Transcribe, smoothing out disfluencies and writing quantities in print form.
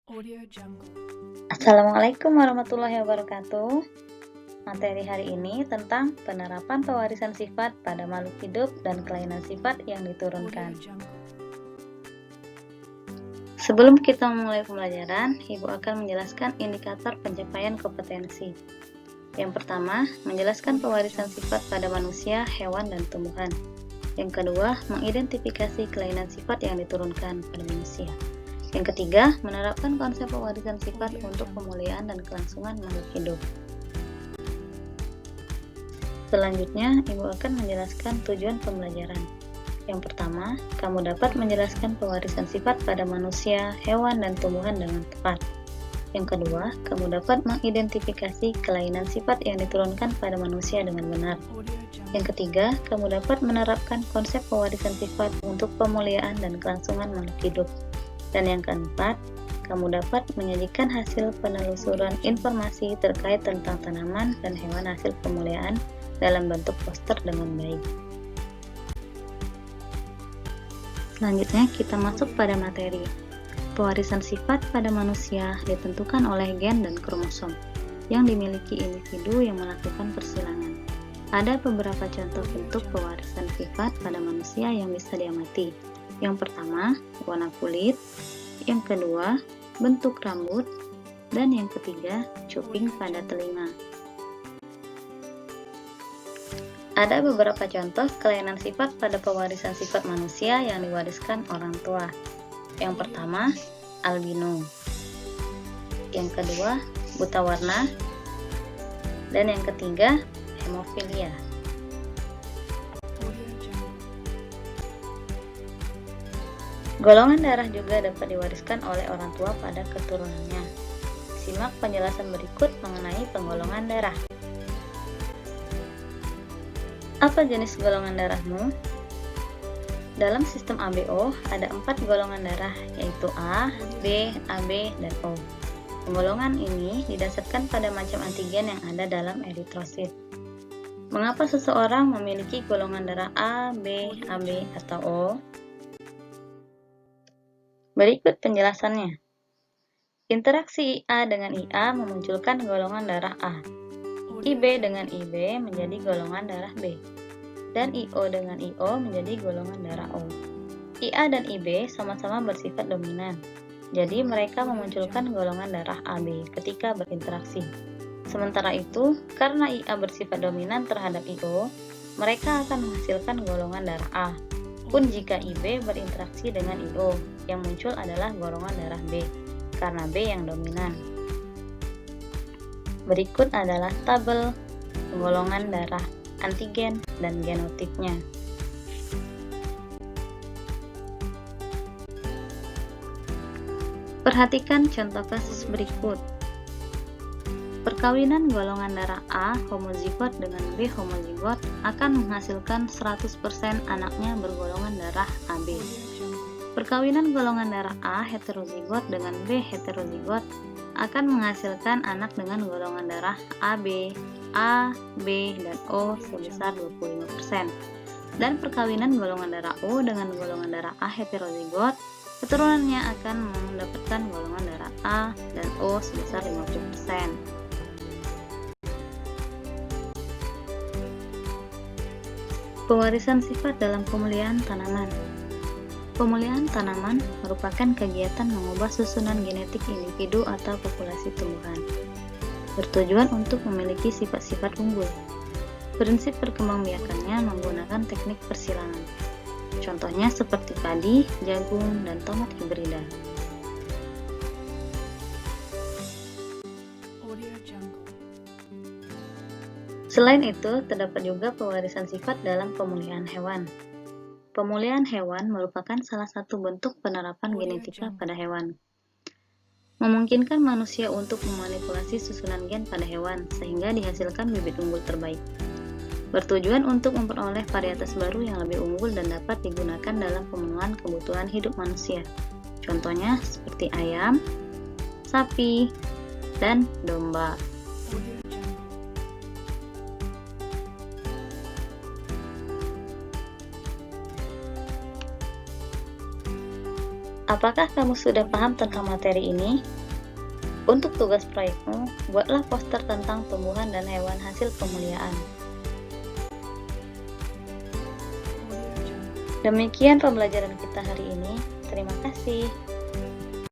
Audio Jungle. Assalamualaikum warahmatullahi wabarakatuh. Materi hari ini tentang penerapan pewarisan sifat pada makhluk hidup dan kelainan sifat yang diturunkan. Audio Jungle. Sebelum kita memulai pembelajaran, Ibu akan menjelaskan indikator pencapaian kompetensi. Yang pertama, menjelaskan pewarisan sifat pada manusia, hewan, dan tumbuhan. Yang kedua, mengidentifikasi kelainan sifat yang diturunkan pada manusia. Yang ketiga, menerapkan konsep pewarisan sifat untuk pemulihan dan kelangsungan makhluk hidup. Selanjutnya, Ibu akan menjelaskan tujuan pembelajaran. Yang pertama, kamu dapat menjelaskan pewarisan sifat pada manusia, hewan, dan tumbuhan dengan tepat. Yang kedua, kamu dapat mengidentifikasi kelainan sifat yang diturunkan pada manusia dengan benar. Audio Jungle. Yang ketiga, kamu dapat menerapkan konsep pewarisan sifat untuk pemulihan dan kelangsungan makhluk hidup. Dan yang keempat, kamu dapat menyajikan hasil penelusuran informasi terkait tentang tanaman dan hewan hasil pemulihan dalam bentuk poster dengan baik. Selanjutnya kita masuk pada materi. Pewarisan sifat pada manusia ditentukan oleh gen dan kromosom yang dimiliki individu yang melakukan persilangan. Ada beberapa contoh bentuk pewarisan sifat pada manusia yang bisa diamati. Yang pertama, warna kulit. Yang kedua, bentuk rambut. Dan yang ketiga, cuping pada telinga. Ada beberapa contoh kelainan sifat pada pewarisan sifat manusia yang diwariskan orang tua. Yang pertama, albino. Yang kedua, buta warna. Dan yang ketiga, hemofilia. Audio Jungle. Golongan darah juga dapat diwariskan oleh orang tua pada keturunannya. Simak penjelasan berikut mengenai penggolongan darah. Apa jenis golongan darahmu? Dalam sistem ABO ada 4 golongan darah, yaitu A, B, AB, dan O. Penggolongan ini didasarkan pada macam antigen yang ada dalam eritrosit. Mengapa seseorang memiliki golongan darah A, B, AB, atau O? Berikut penjelasannya. Interaksi IA dengan IA memunculkan golongan darah A. IB dengan IB menjadi golongan darah B. Dan IO dengan IO menjadi golongan darah O. IA dan IB sama-sama bersifat dominan. Jadi mereka memunculkan golongan darah AB ketika berinteraksi. Sementara itu, karena IA bersifat dominan terhadap IO, mereka akan menghasilkan golongan darah A. Pun jika IB berinteraksi dengan IO, yang muncul adalah golongan darah B, karena B yang dominan. Berikut adalah tabel penggolongan darah, antigen, dan genotipnya. Perhatikan contoh kasus berikut. Perkawinan golongan darah A homozigot dengan B homozigot akan menghasilkan 100% anaknya bergolongan darah AB. Perkawinan golongan darah A heterozigot dengan B heterozigot akan menghasilkan anak dengan golongan darah AB, A, B, dan O sebesar 25%. Dan perkawinan golongan darah O dengan golongan darah A heterozigot, keturunannya akan mendapatkan golongan darah A dan O sebesar 50%. Pewarisan sifat dalam pemulihan tanaman. Pemulihan tanaman merupakan kegiatan mengubah susunan genetik individu atau populasi tumbuhan, bertujuan untuk memiliki sifat-sifat unggul. Prinsip perkembangbiakannya menggunakan teknik persilangan. Contohnya seperti padi, jagung, dan tomat hibrida. Audio Jungle. Selain itu, terdapat juga pewarisan sifat dalam pemulihan hewan. Pemulihan hewan merupakan salah satu bentuk penerapan genetika pada hewan. Memungkinkan manusia untuk memanipulasi susunan gen pada hewan sehingga dihasilkan bibit unggul terbaik. Bertujuan untuk memperoleh varietas baru yang lebih unggul dan dapat digunakan dalam pemenuhan kebutuhan hidup manusia. Contohnya seperti ayam, sapi, dan domba. Audio Jungle. Apakah kamu sudah paham tentang materi ini? Untuk tugas proyekmu, buatlah poster tentang tumbuhan dan hewan hasil pemuliaan. Audio Jungle. Demikian pembelajaran kita hari ini. Terima kasih.